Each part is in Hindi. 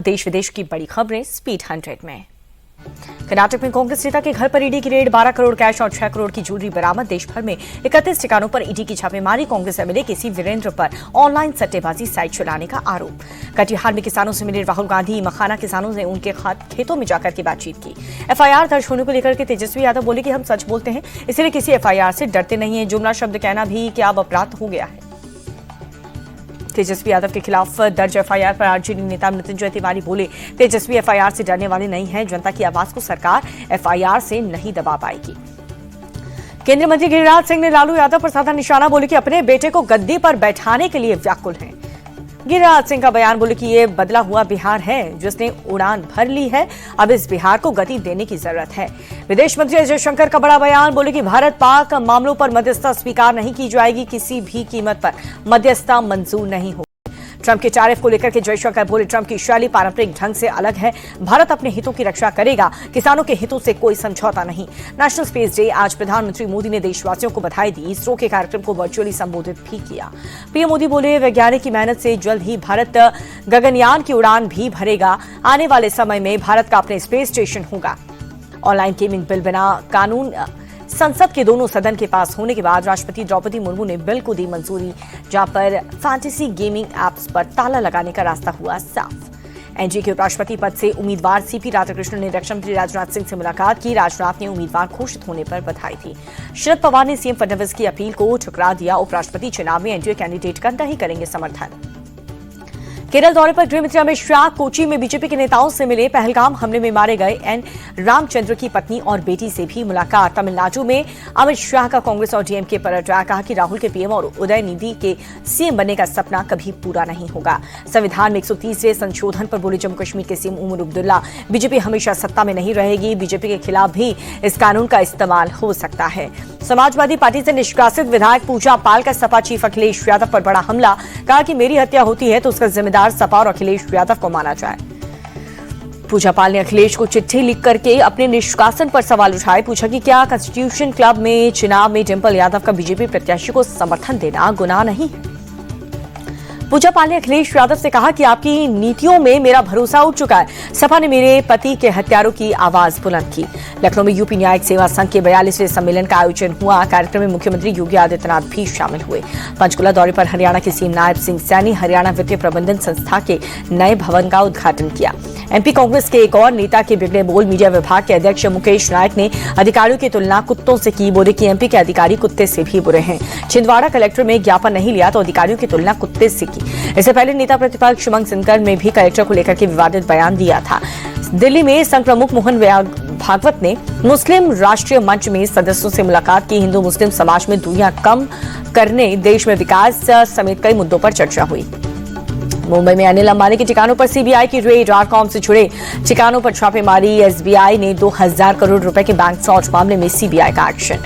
देश विदेश की बड़ी खबरें स्पीड 100 में। कर्नाटक में कांग्रेस नेता के घर पर ईडी की रेड, 12 करोड़ कैश और 6 करोड़ की ज्वेलरी बरामद। देश भर में 31 ठिकानों पर ईडी की छापेमारी। कांग्रेस एमएलए के सी वीरेंद्र पर ऑनलाइन सट्टेबाजी साइट चलाने का आरोप। कटिहार में किसानों से मिले राहुल गांधी। मखाना किसानों ने उनके खेतों में जाकर के बातचीत की। एफआईआर दर्ज होने को लेकर के तेजस्वी यादव बोले कि हम सच बोलते हैं, इसलिए किसी एफआईआर से डरते नहीं है। जुमला शब्द कहना भी क्या अब अपराध हो गया है? तेजस्वी यादव के खिलाफ दर्ज एफआईआर पर आरजेडी नेता मृत्युंजय तिवारी बोले, तेजस्वी एफआईआर से डरने वाले नहीं हैं। जनता की आवाज को सरकार एफआईआर से नहीं दबा पाएगी। केंद्रीय मंत्री गिरिराज सिंह ने लालू यादव पर साधा निशाना। बोले कि अपने बेटे को गद्दी पर बैठाने के लिए व्याकुल हैं। गिरिराज सिंह का बयान, बोले कि ये बदला हुआ बिहार है जिसने उड़ान भर ली है। अब इस बिहार को गति देने की जरूरत है। विदेश मंत्री एस जयशंकर का बड़ा बयान, बोले कि भारत पाक मामलों पर मध्यस्थता स्वीकार नहीं की जाएगी। किसी भी कीमत पर मध्यस्थता मंजूर नहीं होगी। ट्रंप के टैरिफ को लेकर के जयशंकर बोले, ट्रंप की शैली पारंपरिक ढंग से अलग है। भारत अपने हितों की रक्षा करेगा, किसानों के हितों से कोई समझौता नहीं। नेशनल स्पेस डे, आज प्रधानमंत्री मोदी ने देशवासियों को बधाई दी। इसरो के कार्यक्रम को वर्चुअली संबोधित भी किया। पीएम मोदी बोले, वैज्ञानिक की मेहनत से जल्द ही भारत गगनयान की उड़ान भी भरेगा। आने वाले समय में भारत का अपने स्पेस स्टेशन होगा। ऑनलाइन गेमिंग बिल बिना कानून संसद के दोनों सदन के पास होने के बाद राष्ट्रपति द्रौपदी मुर्मू ने बिल को दी मंजूरी, जहां पर फैंटेसी गेमिंग एप्स पर ताला लगाने का रास्ता हुआ साफ। एनडीए के उपराष्ट्रपति पद से उम्मीदवार सीपी राधाकृष्णन ने रक्षा मंत्री राजनाथ सिंह से मुलाकात की। राजनाथ ने उम्मीदवार घोषित होने पर बधाई दी। शरद पवार ने सीएम फडणवीस की अपील को ठुकरा दिया। उपराष्ट्रपति चुनाव में एनडीए कैंडिडेट का नहीं करेंगे समर्थन। केरल दौरे पर गृहमंत्री अमित शाह कोची में बीजेपी के नेताओं से मिले। पहलगाम हमले में मारे गए एन रामचंद्र की पत्नी और बेटी से भी मुलाकात। तमिलनाडु में अमित शाह का कांग्रेस और डीएमके पर अटैक। कहा कि राहुल के पीएम और उदयनिधि के सीएम बनने का सपना कभी पूरा नहीं होगा। संविधान में 130वें संशोधन पर बोले जम्मू कश्मीर के सीएम उमर अब्दुल्ला, बीजेपी हमेशा सत्ता में नहीं रहेगी। बीजेपी के खिलाफ भी इस कानून का इस्तेमाल हो सकता है। समाजवादी पार्टी से निष्कासित विधायक पूजा पाल का सपा चीफ अखिलेश यादव पर बड़ा हमला। कहा कि मेरी हत्या होती है तो उसका जिम्मेदार सपा और अखिलेश यादव को माना जाए। पूजा पाल ने अखिलेश को चिट्ठी लिख करके अपने निष्कासन पर सवाल उठाए। पूछा कि क्या कॉन्स्टिट्यूशन क्लब में चुनाव में डिंपल यादव का बीजेपी प्रत्याशी को समर्थन देना गुनाह नहीं है। पूजा पाल ने अखिलेश यादव से कहा कि आपकी नीतियों में मेरा भरोसा उठ चुका है। सपा ने मेरे पति के हत्यारों की आवाज बुलंद की। लखनऊ में यूपी न्यायिक सेवा संघ के 42वें सम्मेलन का आयोजन हुआ। कार्यक्रम में मुख्यमंत्री योगी आदित्यनाथ भी शामिल हुए। पंचकुला दौरे पर हरियाणा के सीएम नायब सिंह सैनी हरियाणा वित्तीय प्रबंधन संस्था के नए भवन का उद्घाटन किया। एमपी कांग्रेस के एक और नेता के बिगड़े बोल, मीडिया विभाग के अध्यक्ष मुकेश नायक ने अधिकारियों की तुलना कुत्तों से की। बोले कि एमपी के अधिकारी कुत्ते से भी बुरे हैं। छिंदवाड़ा कलेक्टर में ज्ञापन नहीं लिया तो अधिकारियों की तुलना कुत्ते से की। इससे पहले नेता प्रतिपक्ष उमंग सिनकर ने भी कलेक्टर को लेकर के विवादित बयान दिया था। दिल्ली में संघ प्रमुख मोहन भागवत ने मुस्लिम राष्ट्रीय मंच में सदस्यों से मुलाकात की। हिंदू मुस्लिम समाज में दूरियां कम करने, देश में विकास समेत कई मुद्दों पर चर्चा हुई। मुंबई में अनिल अंबानी के ठिकानों पर सीबीआई की रेड, आरकॉम से जुड़े ठिकानों पर छापेमारी। एसबीआई ने 2000 करोड़ रुपए के बैंक फ्रॉड मामले में सीबीआई का एक्शन।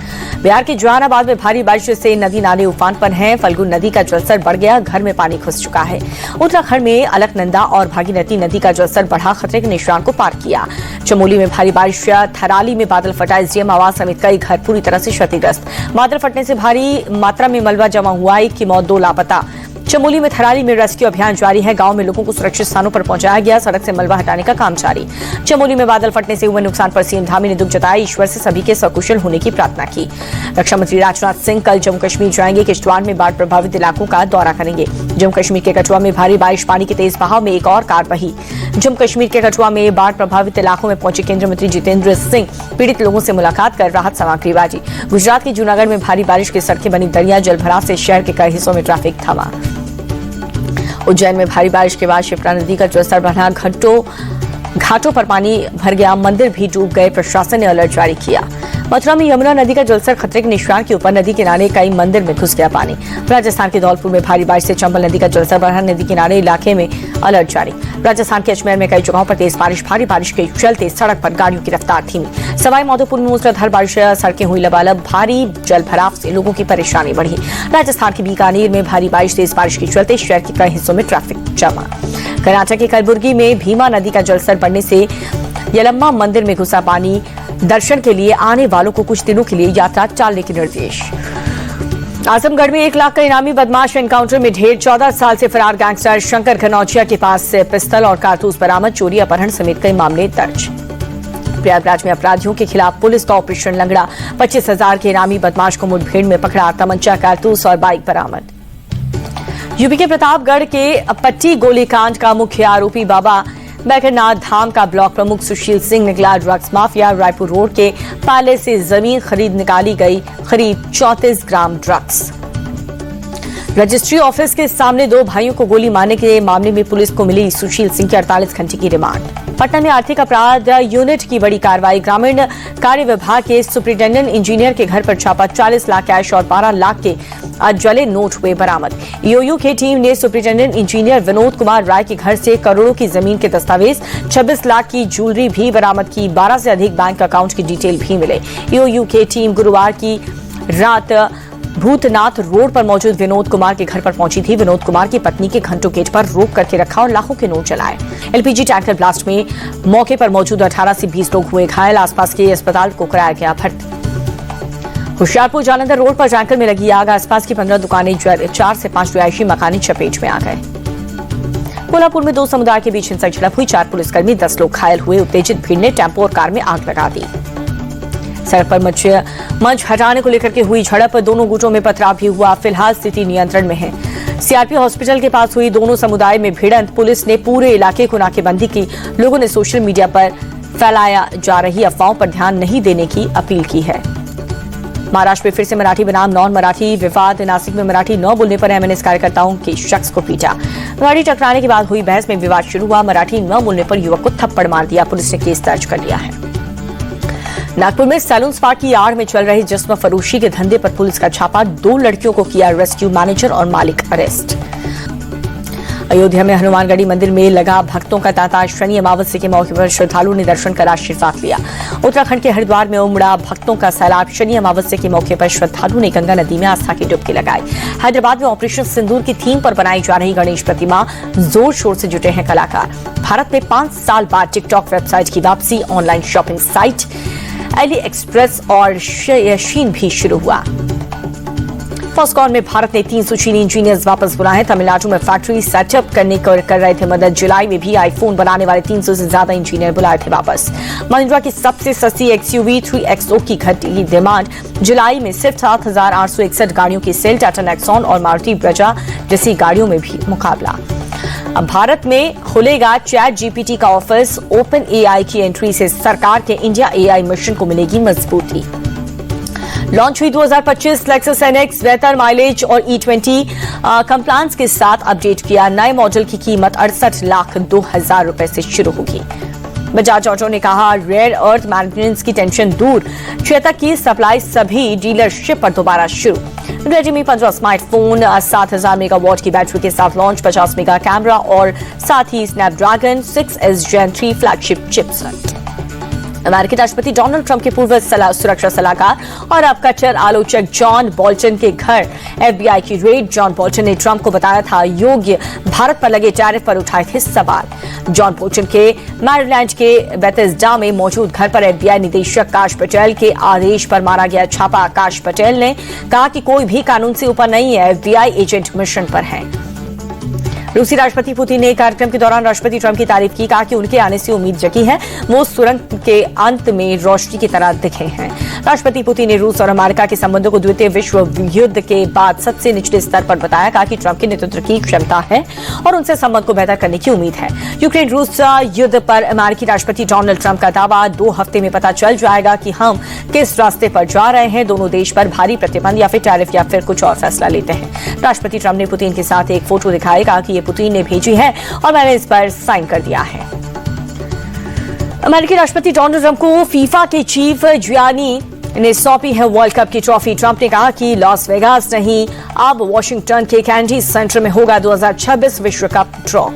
बिहार के जहानाबाद में भारी बारिश से नदी नाले उफान पर हैं। फल्गु नदी का जलस्तर बढ़ गया, घर में पानी घुस चुका है। उत्तराखंड में अलकनंदा और भागीरथी नदी का जलस्तर बढ़ा, खतरे के निशान को पार किया। चमोली में भारी बारिश, थराली में बादल फटा, एसडीएम आवास समेत कई घर पूरी तरह से क्षतिग्रस्त। बादल फटने से भारी मात्रा में मलबा जमा हुआ, 1 की मौत, 2 लापता। चमोली में थराली में रेस्क्यू अभियान जारी है। गांव में लोगों को सुरक्षित स्थानों पर पहुंचाया गया। सड़क से मलबा हटाने का काम जारी। चमोली में बादल फटने से हुए नुकसान पर सीएम धामी ने दुख जताया। ईश्वर से सभी के सकुशल होने की प्रार्थना की। रक्षा मंत्री राजनाथ सिंह कल जम्मू कश्मीर जाएंगे। किश्तवाड़ में बाढ़ प्रभावित इलाकों का दौरा करेंगे। जम्मू कश्मीर के कठुआ में भारी बारिश, पानी के तेज बहाव में एक और कार बही। जम्मू कश्मीर के कठुआ में बाढ़ प्रभावित इलाकों में पहुंचे केंद्रीय मंत्री जितेंद्र सिंह पीड़ित लोगों से मुलाकात कर राहत सामग्री बांटी। गुजरात के जूनागढ़ में भारी बारिश की सड़कें बनी दरिया, जलभराव से शहर के कई हिस्सों में ट्रैफिक थमा। उज्जैन में भारी बारिश के बाद शिप्रा नदी का जलस्तर बढ़ा, घाटों पर पानी भर गया, मंदिर भी डूब गए। प्रशासन ने अलर्ट जारी किया। मथुरा में यमुना नदी का जलस्तर खतरे के निशान के ऊपर, नदी किनारे कई मंदिर में घुस गया पानी। राजस्थान के धौलपुर में भारी बारिश से चंबल नदी का जलस्तर बढ़ा, नदी किनारे इलाके में अलर्ट जारी। राजस्थान के अजमेर में कई जगहों पर तेज बारिश, भारी बारिश के चलते सड़क पर गाड़ियों की रफ्तार धीमी। सवाई माधोपुर में मूसलाधार बारिश, सड़कें हुई लबालब, भारी जलभराव से लोगों की परेशानी बढ़ी। राजस्थान के बीकानेर में भारी बारिश, तेज बारिश के चलते शहर के कई हिस्सों में ट्रैफिक जमा। कर्नाटक के कलबुर्गी में भीमा नदी का जलस्तर बढ़ने से यलम्मा मंदिर में घुसा पानी। दर्शन के लिए आने वालों को कुछ दिनों के लिए यात्रा टालने के निर्देश। आजमगढ़ में 1 लाख का इनामी बदमाश एनकाउंटर में ढेर। 14 साल से फरार गैंगस्टर शंकर घनौजिया के पास से पिस्तल और कारतूस बरामद। चोरी, अपहरण समेत कई मामले दर्ज। प्रयागराज में अपराधियों के खिलाफ पुलिस का ऑपरेशन लंगड़ा। 25,000 के इनामी बदमाश को मुठभेड़ में पकड़ा। तमंचा, कारतूस और बाइक बरामद। यूपी के प्रतापगढ़ के पट्टी गोलीकांड का मुख्य आरोपी बाबा बैकरनाथ धाम का ब्लॉक प्रमुख सुशील सिंह निकला ड्रग्स माफिया। रायपुर रोड के पाले से जमीन खरीद निकाली गई करीब 34 ग्राम ड्रग्स। रजिस्ट्री ऑफिस के सामने 2 भाइयों को गोली मारने के मामले में पुलिस को मिली सुशील सिंह की 48 घंटे की रिमांड। पटना में आर्थिक अपराध यूनिट की बड़ी कार्रवाई। ग्रामीण कार्य विभाग के सुपरिटेंडेंट इंजीनियर के घर पर छापा। 40 लाख कैश और 12 लाख के जले नोट हुए बरामद। ईओयू की टीम ने सुपरिटेंडेंट इंजीनियर विनोद कुमार राय के घर से करोड़ों की जमीन के दस्तावेज, 26 लाख की ज्वेलरी भी बरामद की। 12 से अधिक बैंक अकाउंट की डिटेल भी मिले। ईओयू की टीम गुरुवार की रात भूतनाथ रोड पर मौजूद विनोद कुमार के घर पर पहुंची थी। विनोद कुमार की पत्नी के घंटों गेट पर रोक करके रखा और लाखों के नोट जलाए। एलपीजी टैंकर ब्लास्ट में मौके पर मौजूद 18 से 20 लोग हुए घायल। आसपास के अस्पताल को कराया गया भर्ती। होशियारपुर जालंधर रोड पर टैंकर में लगी आग। आसपास की 15 दुकानें 4 से 5 रिहायशी मकानी चपेट में आ गए। कोल्हापुर में 2 समुदाय के बीच हिंसक झड़प हुई। 4 पुलिसकर्मी, 10 लोग घायल हुए। उत्तेजित भीड़ ने टेम्पो और कार में आग लगा दी। सड़क पर मंच हटाने को लेकर के हुई झड़प। दोनों गुटों में पथराव भी हुआ। फिलहाल स्थिति नियंत्रण में है। सीआरपी हॉस्पिटल के पास हुई दोनों समुदाय में भिड़ंत। पुलिस ने पूरे इलाके को नाकेबंदी की। लोगों ने सोशल मीडिया पर फैलाया जा रही अफवाहों पर ध्यान नहीं देने की अपील की है। महाराष्ट्र में फिर से मराठी बनाम नॉन मराठी विवाद। नासिक में मराठी न बोलने पर एमएनएस कार्यकर्ताओं के शख्स को पीटा। गाड़ी टकराने के बाद हुई बहस में विवाद शुरू हुआ। मराठी न बोलने पर युवक को थप्पड़ मार दिया। पुलिस ने केस दर्ज कर लिया है। नागपुर में सैलून स्पा की आड़ में चल रहे जिस्म फरोशी के धंधे पर पुलिस का छापा। 2 लड़कियों को किया रेस्क्यू। मैनेजर और मालिक अरेस्ट। अयोध्या में हनुमानगढ़ी मंदिर में लगा भक्तों का तांता। शनि अमावस्या के मौके पर श्रद्धालुओं ने दर्शन कर आशीर्वाद लिया। उत्तराखंड के हरिद्वार में उमड़ा भक्तों का सैलाब। शनि अमावस्या के मौके पर श्रद्धालुओं ने गंगा नदी में आस्था की डुबकी लगाई। हैदराबाद में ऑपरेशन सिंदूर की थीम पर बनाई जा रही गणेश प्रतिमा। जोर शोर से जुटे हैं कलाकार। भारत में 5 साल बाद टिकटॉक वेबसाइट की वापसी। Online shopping site AliExpress और शीन भी शुरू हुआ। फॉक्सकॉन में भारत ने 300 चीनी इंजीनियर्स वापस बुलाए हैं। तमिलनाडु में फैक्ट्री सेटअप करने कर रहे थे मदद। जुलाई में भी आईफोन बनाने वाले 300 से ज्यादा इंजीनियर बुलाए थे वापस। महिंद्रा की सबसे सस्ती एक्सयूवी 3XO की घटी डिमांड। जुलाई में सिर्फ 7,861 गाड़ियों की सेल। टाटा नेक्सॉन और मारुति ब्रेजा जैसी गाड़ियों में भी मुकाबला। अब भारत में खुलेगा चैट जीपीटी का ऑफिस। ओपन एआई की एंट्री से सरकार के इंडिया एआई मिशन को मिलेगी मजबूती। लॉन्च हुई 2025 लेक्सस एनएक्स। बेहतर माइलेज और E20 कंप्लायंस के साथ अपडेट किया। नए मॉडल की कीमत 68,02,000 रुपए से शुरू होगी। बजाज ऑटो ने कहा रेयर अर्थ मेंटेनेंस की टेंशन दूर। चेतक की सप्लाई सभी डीलरशिप पर दोबारा शुरू। रेडमी 15 स्मार्टफोन 7,000 मेगावाट की बैटरी के साथ लॉन्च। 50 मेगा कैमरा और साथ ही Snapdragon 6S Gen 3 flagship chipset. अमेरिकी राष्ट्रपति डोनाल्ड ट्रंप के पूर्व सुरक्षा सलाहकार और अब कट्टर आलोचक जॉन बोल्टन के घर FBI की रेड। जॉन बोल्टन ने ट्रंप को बताया था योग्य भारत पर लगे टैरिफ पर उठाए थे सवाल। जॉन बोल्टन के मैरीलैंड के बेथेस्डा में मौजूद घर पर FBI निदेशक काश पटेल के आदेश पर मारा गया छापा। काश पटेल ने कहा कि कोई भी कानून से ऊपर नहीं है। FBI एजेंट मिशन पर है। रूसी राष्ट्रपति पुतिन ने कार्यक्रम के दौरान राष्ट्रपति ट्रंप की तारीफ की। कहा कि उनके आने से उम्मीद जगी है। वो सुरंग के अंत में रोशनी की तरह दिखे हैं। राष्ट्रपति पुतिन ने रूस और अमेरिका के संबंधों को द्वितीय विश्व युद्ध के बाद सबसे निचले स्तर पर बताया। कहा कि ट्रंप के नेतृत्व की क्षमता है और उनसे संबंध को बेहतर करने की उम्मीद है। यूक्रेन रूस युद्ध पर अमेरिकी राष्ट्रपति डोनाल्ड ट्रंप का दावा। 2 हफ्ते में पता चल जाएगा कि हम किस रास्ते पर जा रहे हैं। दोनों देश पर भारी प्रतिबंध या फिर टैरिफ या फिर कुछ और फैसला लेते हैं। राष्ट्रपति ट्रंप ने पुतिन के साथ एक फोटो दिखाई। कहा कि पुतिन ने भेजी है और मैंने इस पर साइन कर दिया है। अमेरिकी राष्ट्रपति डोनाल्ड ट्रंप को फीफा के चीफ जियानी ने सौंपी है वर्ल्ड कप की ट्रॉफी। ट्रंप ने कहा कि लॉस वेगास नहीं, अब वॉशिंगटन के कैंडी सेंटर में होगा 2026 विश्व कप ड्रॉ।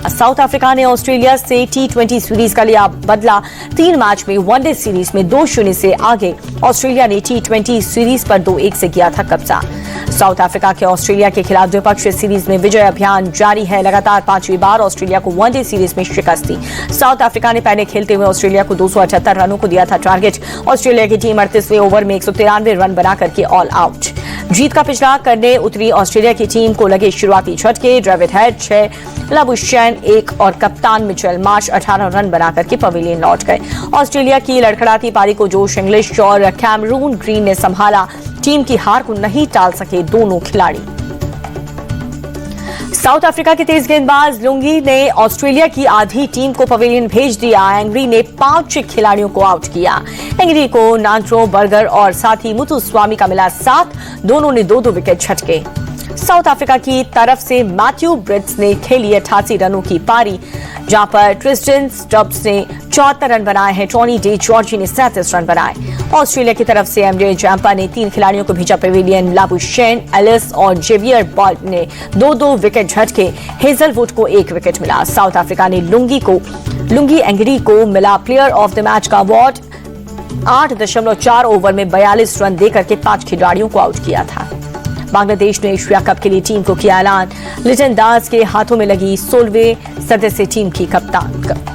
साउथ अफ्रीका ने ऑस्ट्रेलिया से T20 सीरीज का लिया बदला। 3 मैच में वनडे सीरीज में 2-0 से आगे ऑस्ट्रेलिया ने T20 सीरीज पर 2-1 से किया था कब्जा। साउथ अफ्रीका के ऑस्ट्रेलिया के खिलाफ द्विपक्षीय सीरीज में विजय अभियान जारी है। लगातार 5वीं बार ऑस्ट्रेलिया को वनडे सीरीज में शिकस्त दी। साउथ अफ्रीका ने पहले खेलते हुए ऑस्ट्रेलिया को 278 रनों को दिया था टारगेट। ऑस्ट्रेलिया की टीम 38वें ओवर में 193 रन बनाकर के ऑल आउट। जीत का पिछड़ा करने उतरी ऑस्ट्रेलिया की टीम को लगे शुरुआती झटके। डेविड हेड 6, लाबुशैन 1 और कप्तान मिचेल मार्श 18 रन बनाकर के पवेलियन लौट गए। ऑस्ट्रेलिया की लड़खड़ाती पारी को जोश इंग्लिश और कैमरून ग्रीन ने संभाला। टीम की हार को नहीं टाल सके दोनों खिलाड़ी। साउथ अफ्रीका के तेज गेंदबाज लुंगी ने ऑस्ट्रेलिया की आधी टीम को पवेलियन भेज दिया। एंग्री ने 5 खिलाड़ियों को आउट किया। एंग्री को नांट्रो, बर्गर और साथ ही मुथुस्वामी का मिला साथ। दोनों ने 2-2 विकेट झटके। साउथ अफ्रीका की तरफ से मैथ्यू ब्रिट्स ने खेली 88 रनों की पारी, जहां पर ट्रिस्टन स्टब्स ने 74 रन बनाए हैं। टॉनी डे जॉर्जी ने 37 रन बनाए। ऑस्ट्रेलिया की तरफ से एमजे जैम्पा ने 3 खिलाड़ियों को भेजा पवेलियन। लाबुशैन, एलिस और जेवियर बॉल्ट ने 2-2 विकेट झटके। हेजलवुड को 1 विकेट मिला। साउथ अफ्रीका ने लुंगी एंग्री को मिला प्लेयर ऑफ द मैच का अवार्ड। 8.4 ओवर में 42 रन देकर के 5 खिलाड़ियों को आउट किया था। बांग्लादेश ने एशिया कप के लिए टीम को किया ऐलान। लिटन दास के हाथों में लगी 16वें सदस्य टीम की कप्तान।